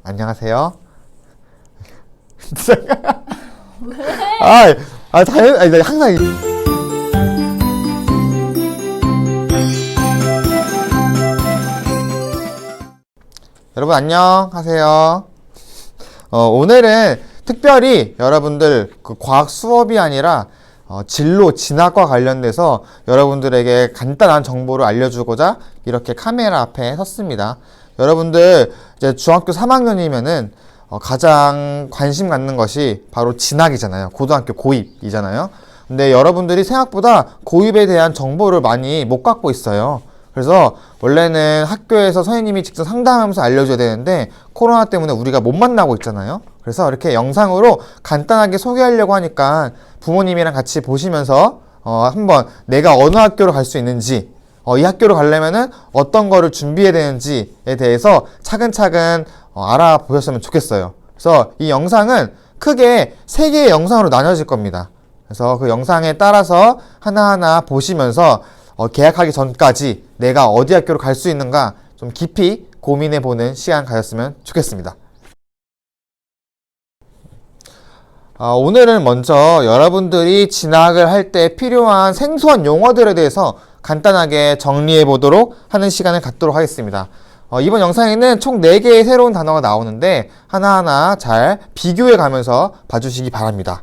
안녕하세요. 왜? 아니, 항상. 여러분, 안녕하세요. 오늘은 특별히 여러분들 그 과학 수업이 아니라 진로, 진학과 관련돼서 여러분들에게 간단한 정보를 알려주고자 이렇게 카메라 앞에 섰습니다. 여러분들 이제 중학교 3학년이면은 가장 관심 갖는 것이 바로 진학이잖아요. 고등학교 고입이잖아요. 근데 여러분들이 생각보다 고입에 대한 정보를 많이 못 갖고 있어요. 그래서 원래는 학교에서 선생님이 직접 상담하면서 알려줘야 되는데 코로나 때문에 우리가 못 만나고 있잖아요. 그래서 이렇게 영상으로 간단하게 소개하려고 하니까 부모님이랑 같이 보시면서 한번 내가 어느 학교로 갈 수 있는지, 이 학교로 가려면은 어떤 거를 준비해야 되는지에 대해서 차근차근 알아보셨으면 좋겠어요. 그래서 이 영상은 크게 3개의 영상으로 나눠질 겁니다. 그래서 그 영상에 따라서 하나하나 보시면서 계약하기 전까지 내가 어디 학교로 갈 수 있는가 좀 깊이 고민해보는 시간 가졌으면 좋겠습니다. 오늘은 먼저 여러분들이 진학을 할 때 필요한 생소한 용어들에 대해서 간단하게 정리해 보도록 하는 시간을 갖도록 하겠습니다. 이번 영상에는 총 4개의 새로운 단어가 나오는데 하나하나 잘 비교해 가면서 봐주시기 바랍니다.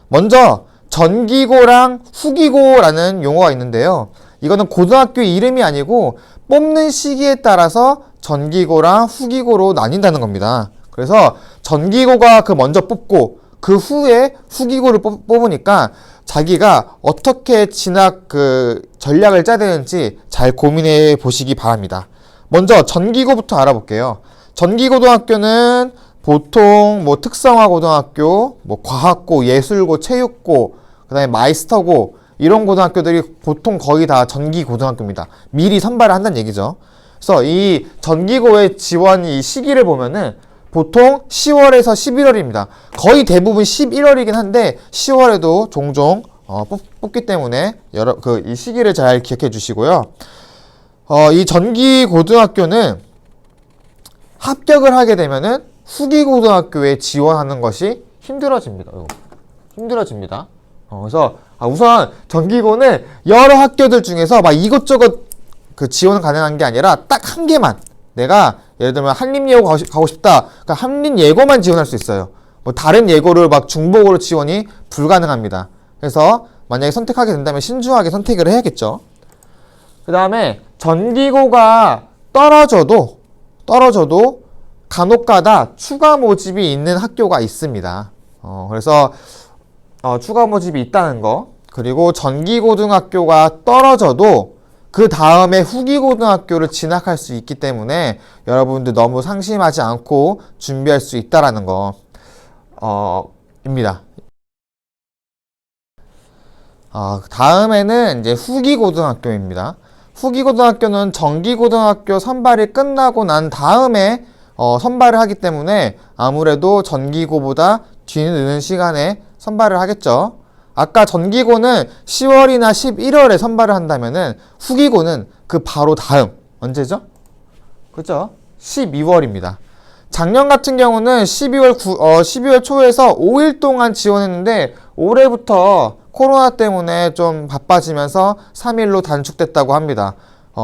먼저 전기고랑 후기고라는 용어가 있는데요. 이거는 고등학교 이름이 아니고 뽑는 시기에 따라서 전기고랑 후기고로 나뉜다는 겁니다. 그래서 전기고가 먼저 뽑고 그 후에 후기고를 뽑으니까 자기가 어떻게 진학 전략을 짜야 되는지 잘 고민해 보시기 바랍니다. 먼저 전기고부터 알아볼게요. 전기고등학교는 보통 특성화 고등학교, 과학고, 예술고, 체육고, 그 다음에 마이스터고 이런 고등학교들이 보통 거의 다 전기고등학교입니다. 미리 선발을 한다는 얘기죠. 그래서 이 전기고의 지원 이 시기를 보면은 보통 10월에서 11월입니다. 거의 대부분 11월이긴 한데 10월에도 종종 뽑기 때문에 이 시기를 잘 기억해 주시고요. 이 전기고등학교는 합격을 하게 되면은 후기고등학교에 지원하는 것이 힘들어집니다. 그래서 우선 전기고는 여러 학교들 중에서 막 이것저것 지원 가능한 게 아니라 딱 한 개만, 내가 예를 들면 한림예고 가고 싶다. 그러니까 한림예고만 지원할 수 있어요. 다른 예고를 중복으로 지원이 불가능합니다. 그래서 만약에 선택하게 된다면 신중하게 선택을 해야겠죠. 그 다음에 전기고가 떨어져도 간혹가다 추가 모집이 있는 학교가 있습니다. 그래서 추가 모집이 있다는 거, 그리고 전기고등학교가 떨어져도 그 다음에 후기고등학교를 진학할 수 있기 때문에 여러분들 너무 상심하지 않고 준비할 수 있다라는 거 입니다. 다음에는 이제 후기고등학교입니다. 후기고등학교는 전기고등학교 선발이 끝나고 난 다음에 선발을 하기 때문에 아무래도 전기고보다 뒤늦은 시간에 선발을 하겠죠. 아까 전기고는 10월이나 11월에 선발을 한다면은 후기고는 그 바로 다음 언제죠? 그죠? 12월입니다. 작년 같은 경우는 12월 초에서 5일 동안 지원했는데 올해부터 코로나 때문에 좀 바빠지면서 3일로 단축됐다고 합니다.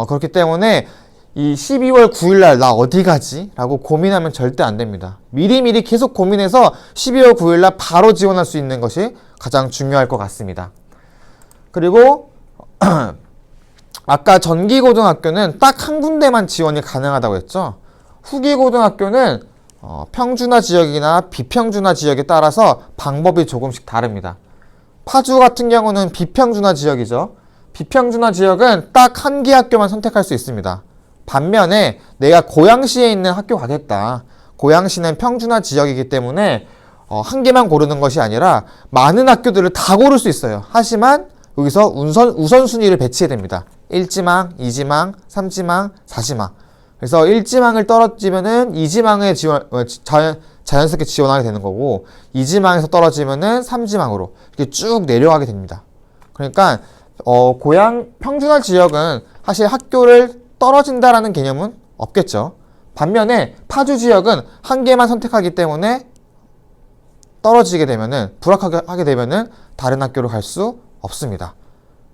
그렇기 때문에 이 12월 9일날 나 어디 가지? 라고 고민하면 절대 안 됩니다. 미리미리 계속 고민해서 12월 9일날 바로 지원할 수 있는 것이 가장 중요할 것 같습니다. 그리고 아까 전기고등학교는 딱 한 군데만 지원이 가능하다고 했죠. 후기고등학교는 평준화 지역이나 비평준화 지역에 따라서 방법이 조금씩 다릅니다. 파주 같은 경우는 비평준화 지역이죠. 비평준화 지역은 딱 한 개 학교만 선택할 수 있습니다. 반면에 내가 고양시에 있는 학교 가겠다. 고양시는 평준화 지역이기 때문에 한 개만 고르는 것이 아니라 많은 학교들을 다 고를 수 있어요. 하지만 여기서 우선순위를 배치해야 됩니다. 1지망, 2지망, 3지망, 4지망. 그래서 1지망을 떨어지면은 2지망에 자연스럽게 지원하게 되는 거고 2지망에서 떨어지면은 3지망으로 이렇게 쭉 내려가게 됩니다. 그러니까 평준화 지역은 사실 학교를 떨어진다라는 개념은 없겠죠. 반면에 파주 지역은 한 개만 선택하기 때문에 떨어지게 되면은, 불합격하게 하게 되면은 다른 학교로 갈 수 없습니다.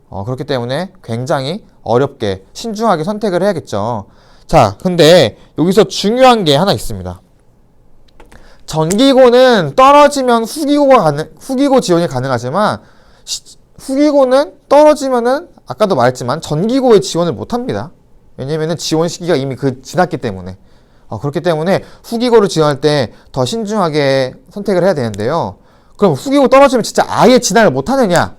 그렇기 때문에 굉장히 어렵게 신중하게 선택을 해야겠죠. 자, 근데 여기서 중요한 게 하나 있습니다. 전기고는 떨어지면 후기고 지원이 가능하지만, 후기고는 떨어지면은 아까도 말했지만 전기고에 지원을 못 합니다. 왜냐면은 지원 시기가 이미 지났기 때문에. 그렇기 때문에 후기고를 지원할 때 더 신중하게 선택을 해야 되는데요. 그럼 후기고 떨어지면 진짜 아예 진학을 못 하느냐?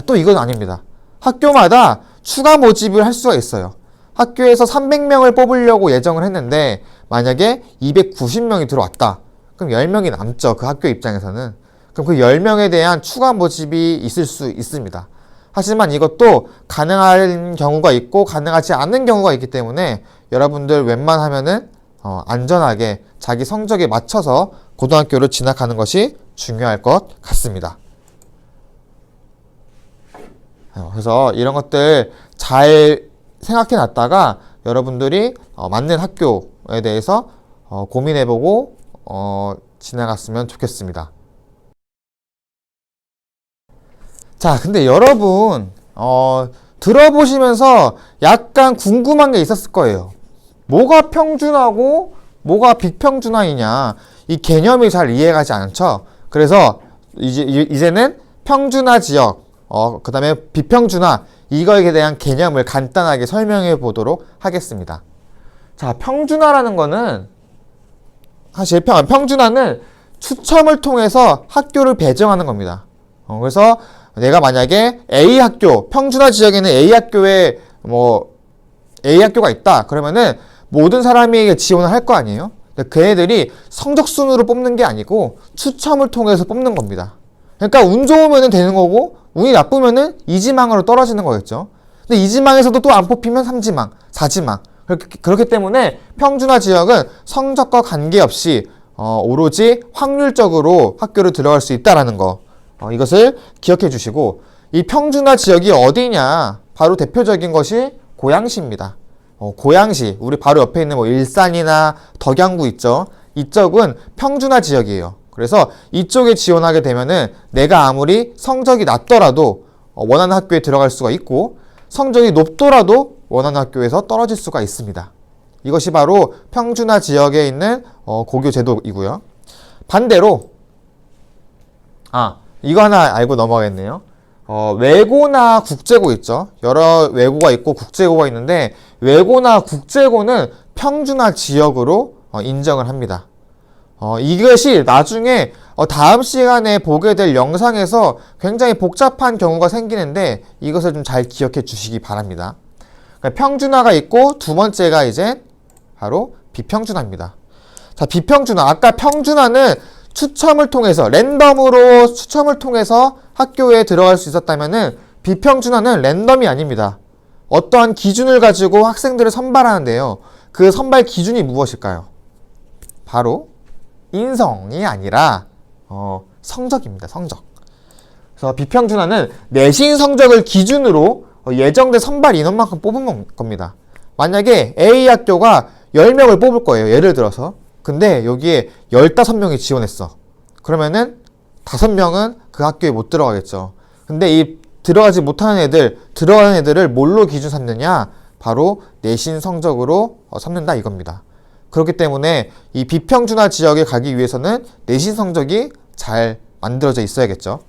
또 이건 아닙니다. 학교마다 추가 모집을 할 수가 있어요. 학교에서 300명을 뽑으려고 예정을 했는데 만약에 290명이 들어왔다. 그럼 10명이 남죠. 그 학교 입장에서는. 그럼 그 10명에 대한 추가 모집이 있을 수 있습니다. 하지만 이것도 가능한 경우가 있고 가능하지 않은 경우가 있기 때문에 여러분들 웬만하면은 안전하게 자기 성적에 맞춰서 고등학교를 진학하는 것이 중요할 것 같습니다. 그래서 이런 것들 잘 생각해 놨다가 여러분들이 맞는 학교에 대해서 고민해보고 진학했으면 좋겠습니다. 자, 근데 여러분 들어보시면서 약간 궁금한 게 있었을 거예요. 뭐가 평준화고 뭐가 비평준화이냐, 이 개념이 잘 이해가지 않죠. 그래서 이제는 평준화 지역, 그 다음에 비평준화, 이거에 대한 개념을 간단하게 설명해 보도록 하겠습니다. 자, 평준화라는 거는 사실 평준화는 추첨을 통해서 학교를 배정하는 겁니다. 그래서 내가 만약에 A 학교, 평준화 지역에는 A 학교에 A 학교가 있다. 그러면은 모든 사람이 지원을 할 거 아니에요? 근데 그 애들이 성적순으로 뽑는 게 아니고 추첨을 통해서 뽑는 겁니다. 그러니까 운 좋으면 되는 거고 운이 나쁘면은 2지망으로 떨어지는 거겠죠. 근데 2지망에서도 또 안 뽑히면 3지망, 4지망. 그렇기 때문에 평준화 지역은 성적과 관계없이 오로지 확률적으로 학교를 들어갈 수 있다라는 거. 이것을 기억해 주시고, 이 평준화 지역이 어디냐? 바로 대표적인 것이 고양시입니다. 고양시, 우리 바로 옆에 있는 일산이나 덕양구 있죠? 이쪽은 평준화 지역이에요. 그래서 이쪽에 지원하게 되면은 내가 아무리 성적이 낮더라도 원하는 학교에 들어갈 수가 있고, 성적이 높더라도 원하는 학교에서 떨어질 수가 있습니다. 이것이 바로 평준화 지역에 있는 고교 제도이고요. 반대로 이거 하나 알고 넘어가겠네요. 외고나 국제고 있죠. 여러 외고가 있고 국제고가 있는데 외고나 국제고는 평준화 지역으로 인정을 합니다. 이것이 나중에 다음 시간에 보게 될 영상에서 굉장히 복잡한 경우가 생기는데 이것을 좀 잘 기억해 주시기 바랍니다. 그러니까 평준화가 있고 두 번째가 이제 바로 비평준화입니다. 자, 비평준화. 아까 평준화는 추첨을 통해서, 랜덤으로 추첨을 통해서 학교에 들어갈 수 있었다면은 비평준화는 랜덤이 아닙니다. 어떠한 기준을 가지고 학생들을 선발하는데요. 그 선발 기준이 무엇일까요? 바로 인성이 아니라 성적입니다. 성적. 그래서 비평준화는 내신 성적을 기준으로 예정된 선발 인원만큼 뽑은 겁니다. 만약에 A 학교가 10명을 뽑을 거예요. 예를 들어서. 근데 여기에 15명이 지원했어. 그러면은 5명은 그 학교에 못 들어가겠죠. 근데 이 들어가지 못하는 애들, 들어가는 애들을 뭘로 기준 삼느냐? 바로 내신 성적으로 삼는다 이겁니다. 그렇기 때문에 이 비평준화 지역에 가기 위해서는 내신 성적이 잘 만들어져 있어야겠죠.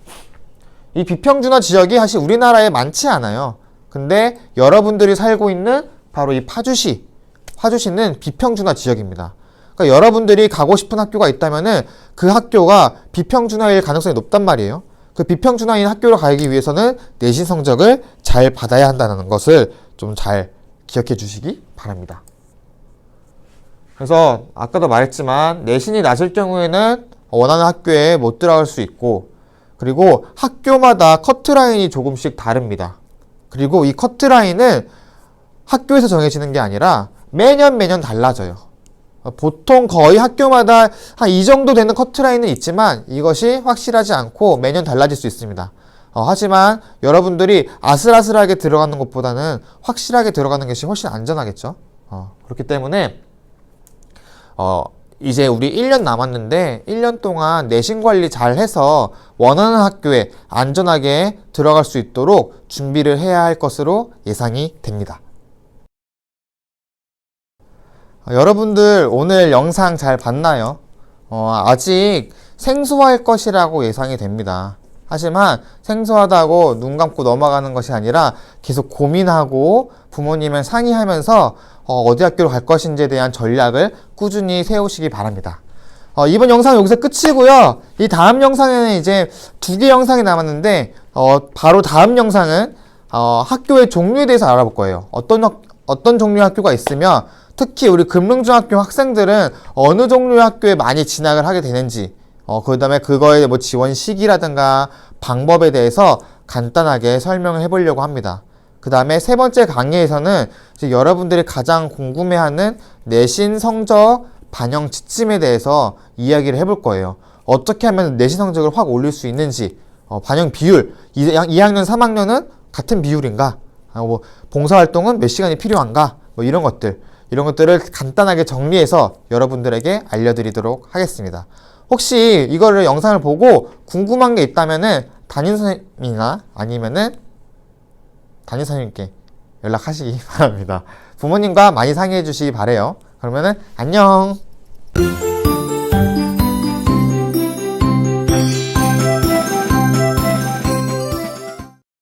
이 비평준화 지역이 사실 우리나라에 많지 않아요. 근데 여러분들이 살고 있는 바로 이 파주시는 비평준화 지역입니다. 그러니까 여러분들이 가고 싶은 학교가 있다면은 그 학교가 비평준화일 가능성이 높단 말이에요. 그 비평준화인 학교로 가기 위해서는 내신 성적을 잘 받아야 한다는 것을 좀 잘 기억해 주시기 바랍니다. 그래서 아까도 말했지만 내신이 낮을 경우에는 원하는 학교에 못 들어갈 수 있고, 그리고 학교마다 커트라인이 조금씩 다릅니다. 그리고 이 커트라인은 학교에서 정해지는 게 아니라 매년 달라져요. 보통 거의 학교마다 한 이 정도 되는 커트라인은 있지만 이것이 확실하지 않고 매년 달라질 수 있습니다. 하지만 여러분들이 아슬아슬하게 들어가는 것보다는 확실하게 들어가는 것이 훨씬 안전하겠죠. 그렇기 때문에 이제 우리 1년 남았는데 1년 동안 내신 관리 잘 해서 원하는 학교에 안전하게 들어갈 수 있도록 준비를 해야 할 것으로 예상이 됩니다. 여러분들 오늘 영상 잘 봤나요? 아직 생소할 것이라고 예상이 됩니다. 하지만 생소하다고 눈 감고 넘어가는 것이 아니라 계속 고민하고 부모님을 상의하면서 어디 학교로 갈 것인지에 대한 전략을 꾸준히 세우시기 바랍니다. 이번 영상은 여기서 끝이고요. 이 다음 영상에는 이제 2개 영상이 남았는데 바로 다음 영상은 학교의 종류에 대해서 알아볼 거예요. 어떤 종류의 학교가 있으며 특히 우리 금릉중학교 학생들은 어느 종류의 학교에 많이 진학을 하게 되는지 그 다음에 그거의 뭐 지원 시기라든가 방법에 대해서 간단하게 설명을 해보려고 합니다. 그 다음에 세 번째 강의에서는 이제 여러분들이 가장 궁금해하는 내신 성적 반영 지침에 대해서 이야기를 해볼 거예요. 어떻게 하면 내신 성적을 확 올릴 수 있는지, 반영 비율, 2학년, 3학년은 같은 비율인가? 뭐 봉사활동은 몇 시간이 필요한가? 뭐 이런 것들을 간단하게 정리해서 여러분들에게 알려드리도록 하겠습니다. 혹시 이거를 영상을 보고 궁금한 게 있다면은 담임선생님이나 아니면은 담임선생님께 연락하시기 바랍니다. 부모님과 많이 상의해 주시기 바래요. 그러면은 안녕.